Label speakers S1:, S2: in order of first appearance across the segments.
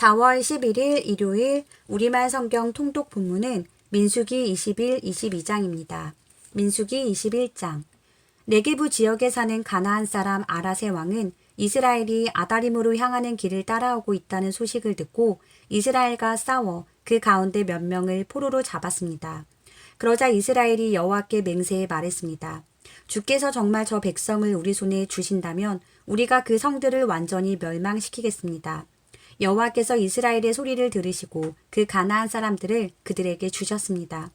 S1: 4월 11일 일요일 우리말 성경 통독 본문은 민수기 21, 22장입니다. 민수기 21장. 네게부 지역에 사는 가나안 사람 아랏의 왕은 이스라엘이 아다림으로 향하는 길을 따라오고 있다는 소식을 듣고 이스라엘과 싸워 그 가운데 몇 명을 포로로 잡았습니다. 그러자 이스라엘이 여호와께 맹세해 말했습니다. 주께서 정말 저 백성을 우리 손에 주신다면 우리가 그 성들을 완전히 멸망시키겠습니다. 여호와께서 이스라엘의 소리를 들으시고 그 가나안 사람들을 그들에게 주셨습니다.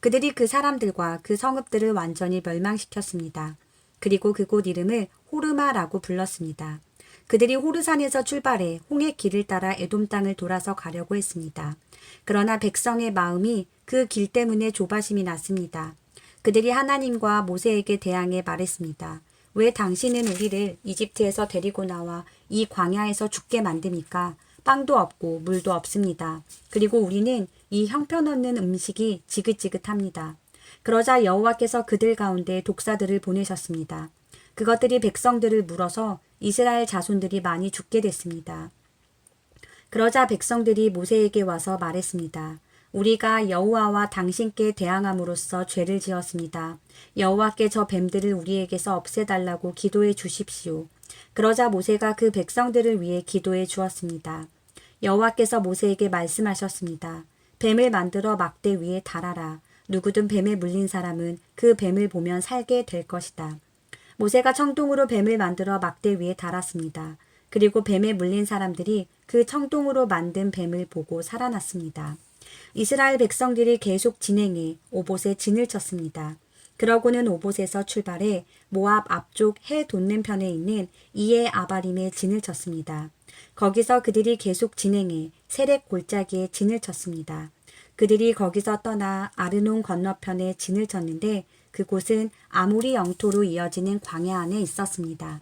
S1: 그들이 그 사람들과 그 성읍들을 완전히 멸망시켰습니다. 그리고 그곳 이름을 호르마라고 불렀습니다. 그들이 호르산에서 출발해 홍해 길을 따라 에돔 땅을 돌아서 가려고 했습니다. 그러나 백성의 마음이 그 길 때문에 조바심이 났습니다. 그들이 하나님과 모세에게 대항해 말했습니다. 왜 당신은 우리를 이집트에서 데리고 나와 이 광야에서 죽게 만듭니까? 빵도 없고 물도 없습니다. 그리고 우리는 이 형편없는 음식이 지긋지긋합니다. 그러자 여호와께서 그들 가운데 독사들을 보내셨습니다. 그것들이 백성들을 물어서 이스라엘 자손들이 많이 죽게 됐습니다. 그러자 백성들이 모세에게 와서 말했습니다. 우리가 여호와와 당신께 대항함으로써 죄를 지었습니다. 여호와께 저 뱀들을 우리에게서 없애달라고 기도해 주십시오. 그러자 모세가 그 백성들을 위해 기도해 주었습니다. 여호와께서 모세에게 말씀하셨습니다. 뱀을 만들어 막대 위에 달아라. 누구든 뱀에 물린 사람은 그 뱀을 보면 살게 될 것이다. 모세가 청동으로 뱀을 만들어 막대 위에 달았습니다. 그리고 뱀에 물린 사람들이 그 청동으로 만든 뱀을 보고 살아났습니다. 이스라엘 백성들이 계속 진행해 오봇에 진을 쳤습니다. 그러고는 오봇에서 출발해 모압 앞쪽 해 돋는 편에 있는 이에 아바림에 진을 쳤습니다. 거기서 그들이 계속 진행해 세렉 골짜기에 진을 쳤습니다. 그들이 거기서 떠나 아르논 건너편에 진을 쳤는데 그곳은 아모리 영토로 이어지는 광야 안에 있었습니다.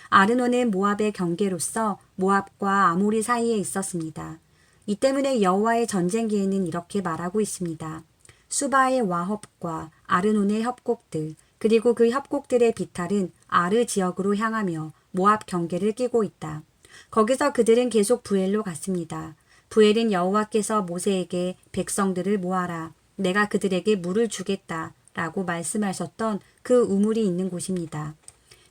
S1: 아르논은 모압의 경계로서 모압과 아모리 사이에 있었습니다. 이 때문에 여호와의 전쟁기에는 이렇게 말하고 있습니다. 수바의 와협과 아르논의 협곡들 그리고 그 협곡들의 비탈은 아르 지역으로 향하며 모압 경계를 끼고 있다. 거기서 그들은 계속 부엘로 갔습니다. 부엘은 여호와께서 모세에게 백성들을 모아라. 내가 그들에게 물을 주겠다. 라고 말씀하셨던 그 우물이 있는 곳입니다.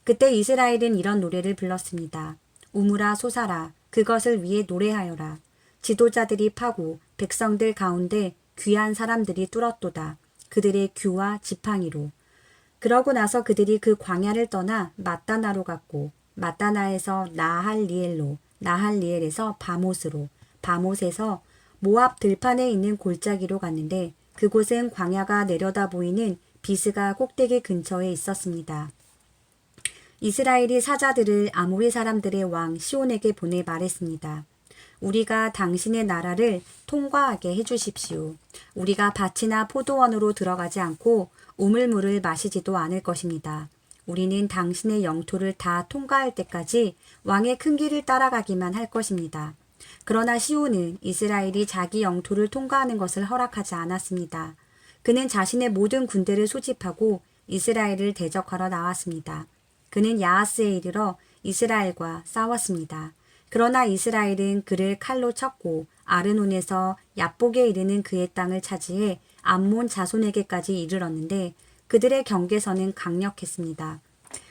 S1: 그때 이스라엘은 이런 노래를 불렀습니다. 우물아 솟아라. 그것을 위해 노래하여라. 지도자들이 파고 백성들 가운데 귀한 사람들이 뚫었도다. 그들의 규와 지팡이로. 그러고 나서 그들이 그 광야를 떠나 마따나로 갔고 마따나에서 나할리엘로, 나할리엘에서 바못으로, 바못에서 모압 들판에 있는 골짜기로 갔는데 그곳은 광야가 내려다 보이는 비스가 꼭대기 근처에 있었습니다. 이스라엘이 사자들을 아모리 사람들의 왕 시온에게 보내 말했습니다. 우리가 당신의 나라를 통과하게 해주십시오. 우리가 밭이나 포도원으로 들어가지 않고 우물물을 마시지도 않을 것입니다. 우리는 당신의 영토를 다 통과할 때까지 왕의 큰 길을 따라가기만 할 것입니다. 그러나 시온은 이스라엘이 자기 영토를 통과하는 것을 허락하지 않았습니다. 그는 자신의 모든 군대를 소집하고 이스라엘을 대적하러 나왔습니다. 그는 야하스에 이르러 이스라엘과 싸웠습니다. 그러나 이스라엘은 그를 칼로 쳤고 아르논에서 얍복에 이르는 그의 땅을 차지해 암몬 자손에게까지 이르렀는데 그들의 경계선은 강력했습니다.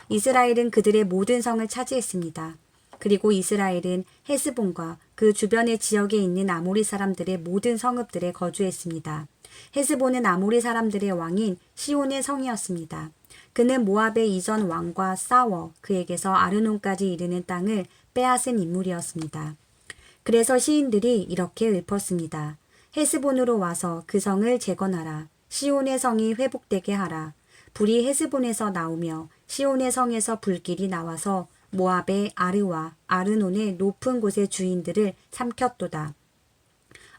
S1: 이스라엘은 그들의 모든 성을 차지했습니다. 그리고 이스라엘은 헤스본과 그 주변의 지역에 있는 아모리 사람들의 모든 성읍들에 거주했습니다. 헤스본은 아모리 사람들의 왕인 시온의 성이었습니다. 그는 모압의 이전 왕과 싸워 그에게서 아르논까지 이르는 땅을 빼앗은 인물이었습니다. 그래서 시인들이 이렇게 읊었습니다. 헤스본으로 와서 그 성을 재건하라. 시온의 성이 회복되게 하라. 불이 헤스본에서 나오며 시온의 성에서 불길이 나와서 모압의 아르와 아르논의 높은 곳의 주인들을 삼켰도다.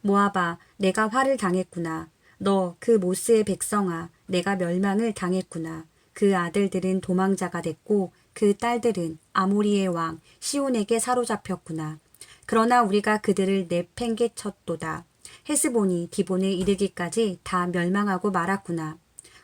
S1: 모압아, 내가 화를 당했구나. 너 그 모스의 백성아, 내가 멸망을 당했구나. 그 아들들은 도망자가 됐고 그 딸들은 아모리의 왕 시온에게 사로잡혔구나. 그러나 우리가 그들을 내팽개쳤도다. 헤스본이 디본에 이르기까지 다 멸망하고 말았구나.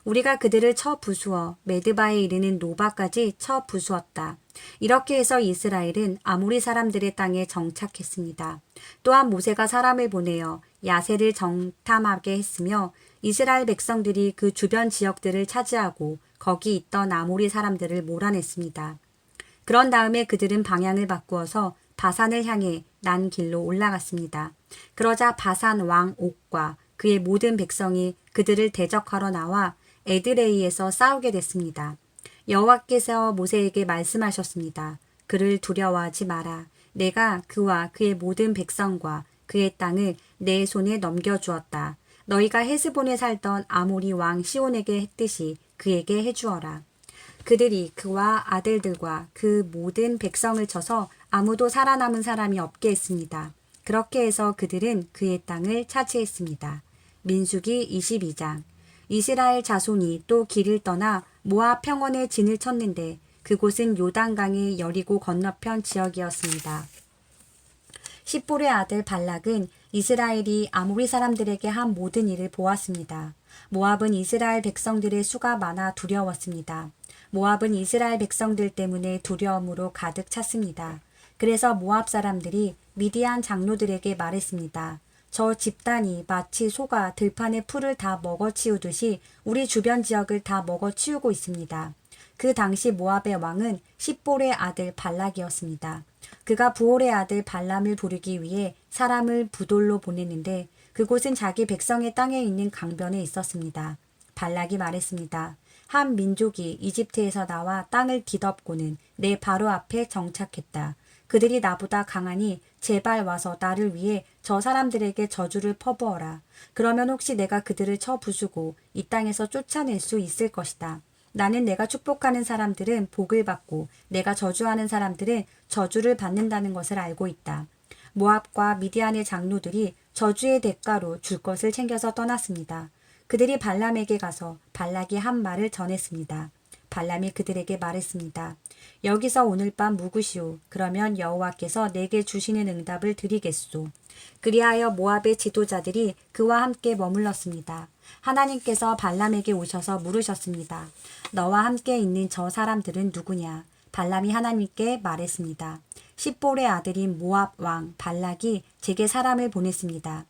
S1: 우리가 그들을 쳐 부수어 메드바에 이르는 노바까지 쳐 부수었다. 이렇게 해서 이스라엘은 아모리 사람들의 땅에 정착했습니다. 또한 모세가 사람을 보내어 야세를 정탐하게 했으며 이스라엘 백성들이 그 주변 지역들을 차지하고 거기 있던 아모리 사람들을 몰아냈습니다. 그런 다음에 그들은 방향을 바꾸어서 바산을 향해 난 길로 올라갔습니다. 그러자 바산 왕 옥과 그의 모든 백성이 그들을 대적하러 나와 에드레이에서 싸우게 됐습니다. 여호와께서 모세에게 말씀하셨습니다. 그를 두려워하지 마라. 내가 그와 그의 모든 백성과 그의 땅을 내 손에 넘겨주었다. 너희가 헤스본에 살던 아모리 왕 시온에게 했듯이 그에게 해주어라. 그들이 그와 아들들과 그 모든 백성을 쳐서 아무도 살아남은 사람이 없게 했습니다. 그렇게 해서 그들은 그의 땅을 차지했습니다. 민수기 22장. 이스라엘 자손이 또 길을 떠나 모압 평원에 진을 쳤는데 그곳은 요단강의 여리고 건너편 지역이었습니다. 십볼의 아들 발락은 이스라엘이 아모리 사람들에게 한 모든 일을 보았습니다. 모압은 이스라엘 백성들의 수가 많아 두려웠습니다. 모압은 이스라엘 백성들 때문에 두려움으로 가득 찼습니다. 그래서 모압 사람들이 미디안 장로들에게 말했습니다. 저 집단이 마치 소가 들판의 풀을 다 먹어치우듯이 우리 주변 지역을 다 먹어치우고 있습니다. 그 당시 모압의 왕은 십볼의 아들 발락이었습니다. 그가 부올의 아들 발람을 부르기 위해 사람을 부돌로 보냈는데 그곳은 자기 백성의 땅에 있는 강변에 있었습니다. 발락이 말했습니다. 한 민족이 이집트에서 나와 땅을 뒤덮고는 내 바로 앞에 정착했다. 그들이 나보다 강하니 제발 와서 나를 위해 저 사람들에게 저주를 퍼부어라. 그러면 혹시 내가 그들을 쳐 부수고 이 땅에서 쫓아낼 수 있을 것이다. 나는 내가 축복하는 사람들은 복을 받고 내가 저주하는 사람들은 저주를 받는다는 것을 알고 있다. 모압과 미디안의 장로들이 저주의 대가로 줄 것을 챙겨서 떠났습니다. 그들이 발람에게 가서 발락이 한 말을 전했습니다. 발람이 그들에게 말했습니다. 여기서 오늘 밤 묵으시오. 그러면 여호와께서 내게 주시는 응답을 드리겠소. 그리하여 모압의 지도자들이 그와 함께 머물렀습니다. 하나님께서 발람에게 오셔서 물으셨습니다. 너와 함께 있는 저 사람들은 누구냐? 발람이 하나님께 말했습니다. 십볼의 아들인 모압 왕 발락이 제게 사람을 보냈습니다.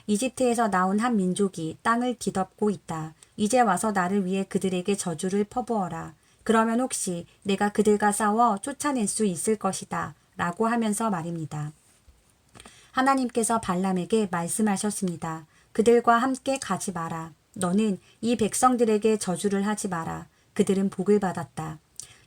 S1: 이집트에서 나온 한 민족이 땅을 뒤덮고 있다. 이제 와서 나를 위해 그들에게 저주를 퍼부어라. 그러면 혹시 내가 그들과 싸워 쫓아낼 수 있을 것이다. 라고 하면서 말입니다. 하나님께서 발람에게 말씀하셨습니다. 그들과 함께 가지 마라. 너는 이 백성들에게 저주를 하지 마라. 그들은 복을 받았다.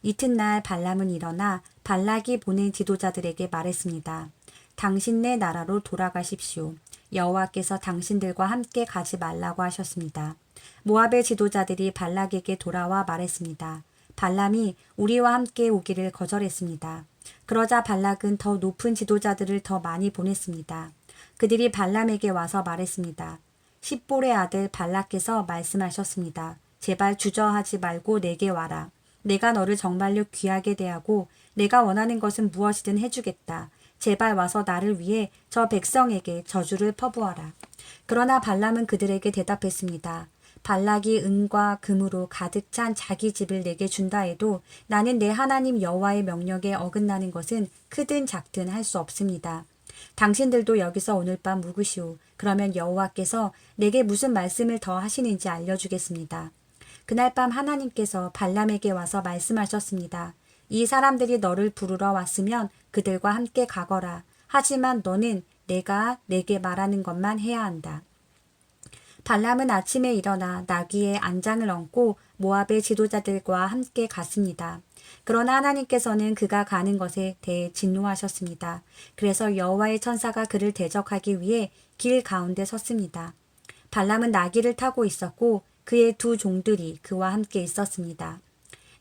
S1: 이튿날 발람은 일어나 발락이 보낸 지도자들에게 말했습니다. 당신네 나라로 돌아가십시오. 여호와께서 당신들과 함께 가지 말라고 하셨습니다. 모압의 지도자들이 발락에게 돌아와 말했습니다. 발람이 우리와 함께 오기를 거절했습니다. 그러자 발락은 더 높은 지도자들을 더 많이 보냈습니다. 그들이 발람에게 와서 말했습니다. 십볼의 아들 발락께서 말씀하셨습니다. 제발 주저하지 말고 내게 와라. 내가 너를 정말로 귀하게 대하고 내가 원하는 것은 무엇이든 해주겠다. 제발 와서 나를 위해 저 백성에게 저주를 퍼부어라. 그러나 발람은 그들에게 대답했습니다. 발락이 은과 금으로 가득 찬 자기 집을 내게 준다 해도 나는 내 하나님 여호와의 명령에 어긋나는 것은 크든 작든 할 수 없습니다. 당신들도 여기서 오늘 밤 묵으시오. 그러면 여호와께서 내게 무슨 말씀을 더 하시는지 알려주겠습니다. 그날 밤 하나님께서 발람에게 와서 말씀하셨습니다. 이 사람들이 너를 부르러 왔으면 그들과 함께 가거라. 하지만 너는 내가 내게 말하는 것만 해야 한다. 발람은 아침에 일어나 나귀에 안장을 얹고 모압의 지도자들과 함께 갔습니다. 그러나 하나님께서는 그가 가는 것에 대해 진노하셨습니다. 그래서 여호와의 천사가 그를 대적하기 위해 길 가운데 섰습니다. 발람은 나귀를 타고 있었고 그의 두 종들이 그와 함께 있었습니다.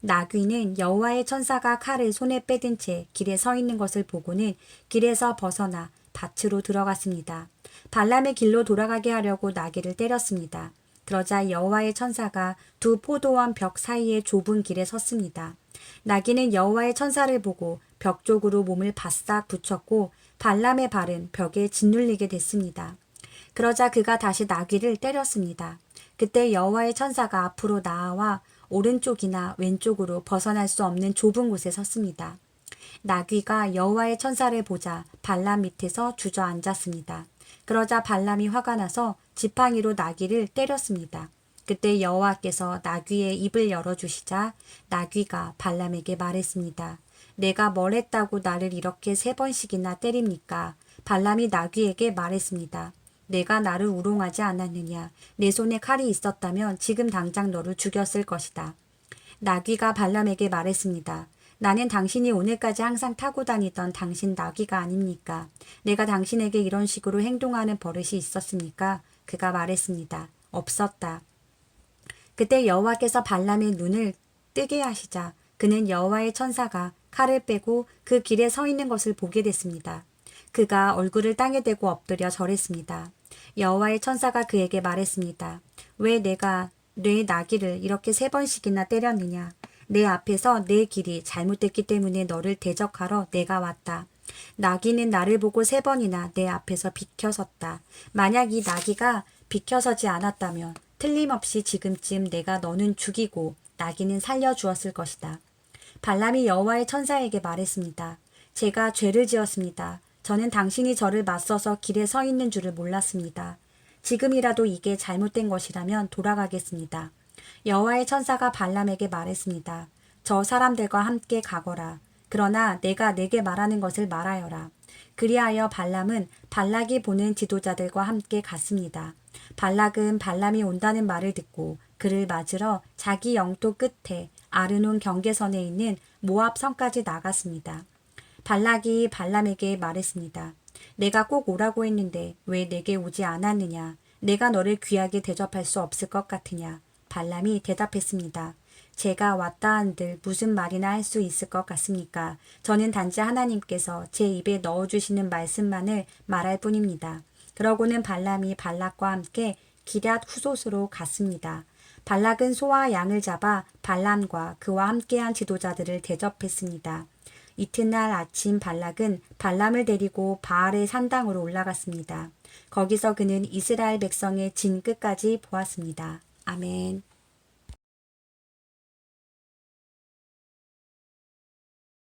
S1: 나귀는 여호와의 천사가 칼을 손에 빼든 채 길에 서 있는 것을 보고는 길에서 벗어나 밭으로 들어갔습니다. 발람의 길로 돌아가게 하려고 나귀를 때렸습니다. 그러자 여호와의 천사가 두 포도원 벽 사이의 좁은 길에 섰습니다. 나귀는 여호와의 천사를 보고 벽 쪽으로 몸을 바싹 붙였고 발람의 발은 벽에 짓눌리게 됐습니다. 그러자 그가 다시 나귀를 때렸습니다. 그때 여호와의 천사가 앞으로 나아와 오른쪽이나 왼쪽으로 벗어날 수 없는 좁은 곳에 섰습니다. 나귀가 여호와의 천사를 보자 발람 밑에서 주저앉았습니다. 그러자 발람이 화가 나서 지팡이로 나귀를 때렸습니다. 그때 여호와께서 나귀의 입을 열어주시자 나귀가 발람에게 말했습니다. 내가 뭘 했다고 나를 이렇게 3번씩이나 때립니까? 발람이 나귀에게 말했습니다. 내가 나를 우롱하지 않았느냐? 내 손에 칼이 있었다면 지금 당장 너를 죽였을 것이다. 나귀가 발람에게 말했습니다. 나는 당신이 오늘까지 항상 타고 다니던 당신 나귀가 아닙니까? 내가 당신에게 이런 식으로 행동하는 버릇이 있었습니까? 그가 말했습니다. 없었다. 그때 여호와께서 발람의 눈을 뜨게 하시자 그는 여호와의 천사가 칼을 빼고 그 길에 서 있는 것을 보게 됐습니다. 그가 얼굴을 땅에 대고 엎드려 절했습니다. 여호와의 천사가 그에게 말했습니다. 왜 내가 내 나귀를 이렇게 3번씩이나 때렸느냐? 내 앞에서 내 길이 잘못됐기 때문에 너를 대적하러 내가 왔다. 나귀는 나를 보고 3번이나 내 앞에서 비켜섰다. 만약 이 나귀가 비켜서지 않았다면 틀림없이 지금쯤 내가 너는 죽이고 나귀는 살려주었을 것이다. 발람이 여호와의 천사에게 말했습니다. 제가 죄를 지었습니다. 저는 당신이 저를 맞서서 길에 서 있는 줄을 몰랐습니다. 지금이라도 이게 잘못된 것이라면 돌아가겠습니다. 여호와의 천사가 발람에게 말했습니다. 저 사람들과 함께 가거라. 그러나 내가 내게 말하는 것을 말하여라. 그리하여 발람은 발락이 보낸 지도자들과 함께 갔습니다. 발락은 발람이 온다는 말을 듣고 그를 맞으러 자기 영토 끝에 아르논 경계선에 있는 모압 성까지 나갔습니다. 발락이 발람에게 말했습니다. 내가 꼭 오라고 했는데 왜 내게 오지 않았느냐? 내가 너를 귀하게 대접할 수 없을 것 같으냐? 발람이 대답했습니다. 제가 왔다 한들 무슨 말이나 할 수 있을 것 같습니까? 저는 단지 하나님께서 제 입에 넣어주시는 말씀만을 말할 뿐입니다. 그러고는 발람이 발락과 함께 기럇 후솥으로 갔습니다. 발락은 소와 양을 잡아 발람과 그와 함께한 지도자들을 대접했습니다. 이튿날 아침 발락은 발람을 데리고 바알의 산당으로 올라갔습니다. 거기서 그는 이스라엘 백성의 진 끝까지 보았습니다. 아멘.